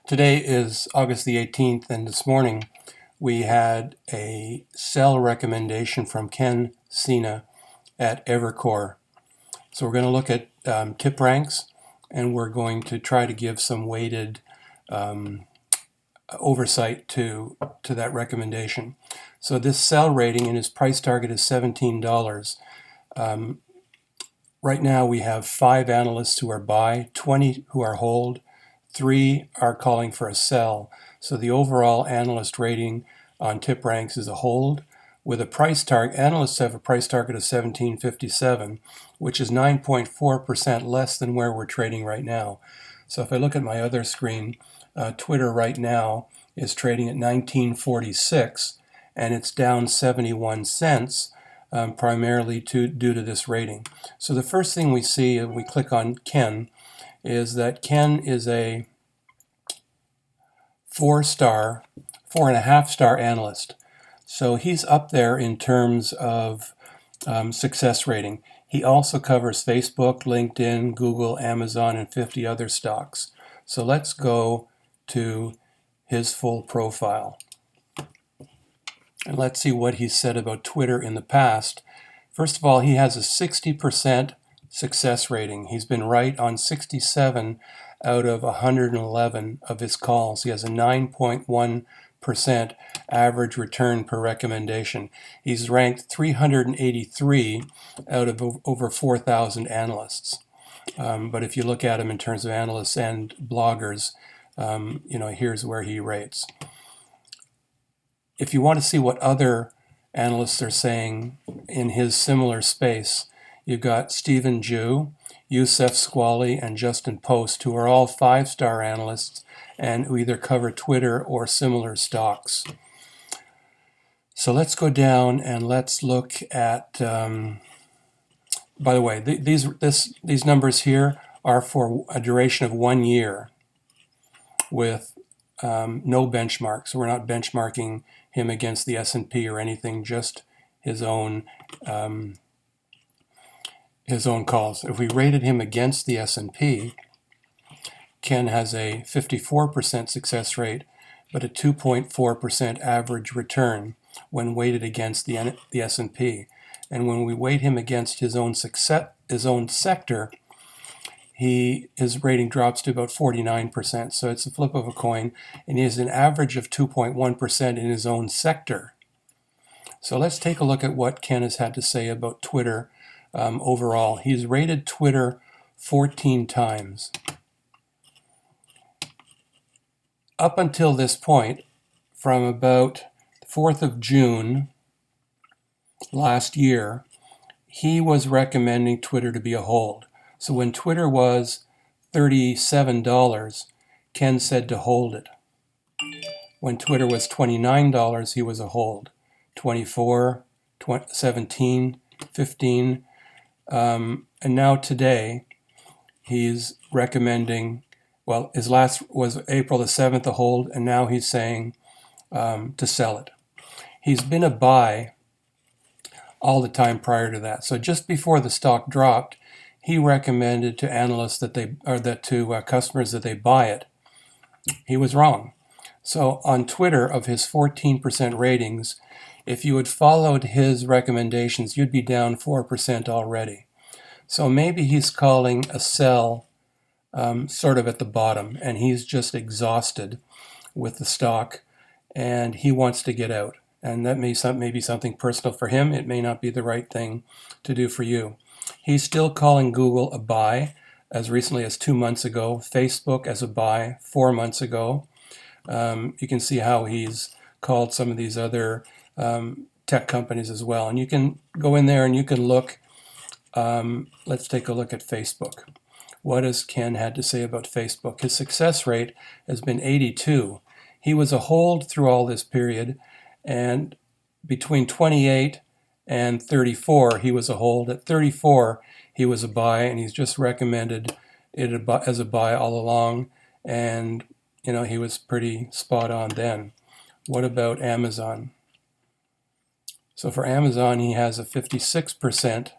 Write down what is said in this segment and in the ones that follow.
Today is August the 18th, and this morning we had a sell recommendation from Ken Sena at Evercore. So we're going to look at tip ranks, and we're going to try to give some weighted oversight to that recommendation. So this sell rating and his price target is $17. Right now we have 5 analysts who are buy, 20 who are hold, 3 are calling for a sell. So the overall analyst rating on tip ranks is a hold, with a price target. Analysts have a price target of 17.57, which is 9.4% less than where we're trading right now. So if I look at my other screen, Twitter right now is trading at 19.46, and it's down 71 cents. Primarily due to this rating. So the first thing we see if we click on Ken is that Ken is a 4.5 star analyst. So he's up there in terms of success rating. He also covers Facebook, LinkedIn, Google, Amazon, and 50 other stocks. So let's go to his full profile. And let's see what he said about Twitter in the past. First of all, he has a 60% success rating. He's been right on 67 out of 111 of his calls. He has a 9.1% average return per recommendation. He's ranked 383 out of over 4,000 analysts. But if you look at him in terms of analysts and bloggers, here's where he rates. If you want to see what other analysts are saying in his similar space, you've got Stephen Jew, Youssef Squali, and Justin Post, who are all 5-star analysts and who either cover Twitter or similar stocks. So let's go down and let's look at, by the way, these numbers here are for a duration of 1 year with no benchmark. So we're not benchmarking him against the S&P or anything, just his own calls. If we rated him against the S&P, Ken has a 54% success rate, but a 2.4% average return when weighted against the S&P. And when we weight him against his own sector, his rating drops to about 49%. So it's a flip of a coin, and he has an average of 2.1% in his own sector. So let's take a look at what Ken has had to say about Twitter overall. He's rated Twitter 14 times. Up until this point, from about the 4th of June last year, he was recommending Twitter to be a hold. So when Twitter was $37, Ken said to hold it. When Twitter was $29, he was a hold. 24, 17, 15, and now today he's recommending, well, his last was April the 7th, a hold, and now he's saying to sell it. He's been a buy all the time prior to that. So just before the stock dropped, he recommended to analysts to customers that they buy it. He was wrong. So on Twitter, of his 14% ratings, if you had followed his recommendations, you'd be down 4% already. So maybe he's calling a sell sort of at the bottom, and he's just exhausted with the stock, and he wants to get out. And that may be something personal for him. It may not be the right thing to do for you. He's still calling Google a buy as recently as 2 months ago, Facebook as a buy 4 months ago. You can see how he's called some of these other tech companies as well. And you can go in there and you can look. Let's take a look at Facebook. What has Ken had to say about Facebook? His success rate has been 82. He was a hold through all this period, and between 28 and 34, he was a hold. At 34, he was a buy, and he's just recommended it as a buy all along. And, he was pretty spot on then. What about Amazon? So for Amazon, he has a 56%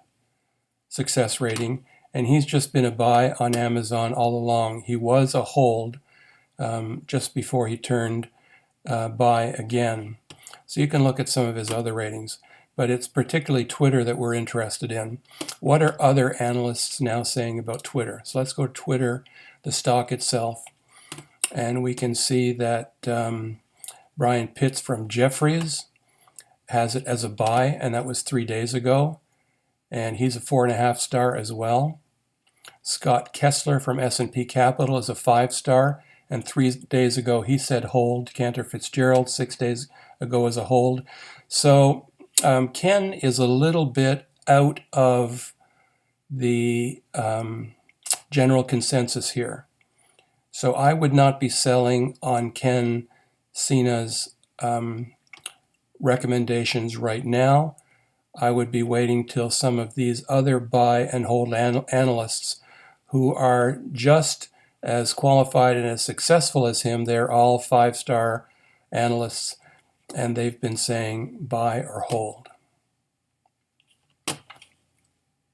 success rating, and he's just been a buy on Amazon all along. He was a hold just before he turned buy again. So you can look at some of his other ratings, but it's particularly Twitter that we're interested in. What are other analysts now saying about Twitter? So let's go to Twitter, the stock itself, and we can see that Brian Pitts from Jefferies has it as a buy, and that was 3 days ago, and he's a 4.5 star as well. Scott Kessler from S&P Capital is a 5-star, and 3 days ago he said hold. Cantor Fitzgerald 6 days ago is a hold. So Ken is a little bit out of the general consensus here. So I would not be selling on Ken Sena's recommendations right now. I would be waiting till some of these other buy and hold analysts who are just as qualified and as successful as him. They're all 5-star analysts, and they've been saying buy or hold.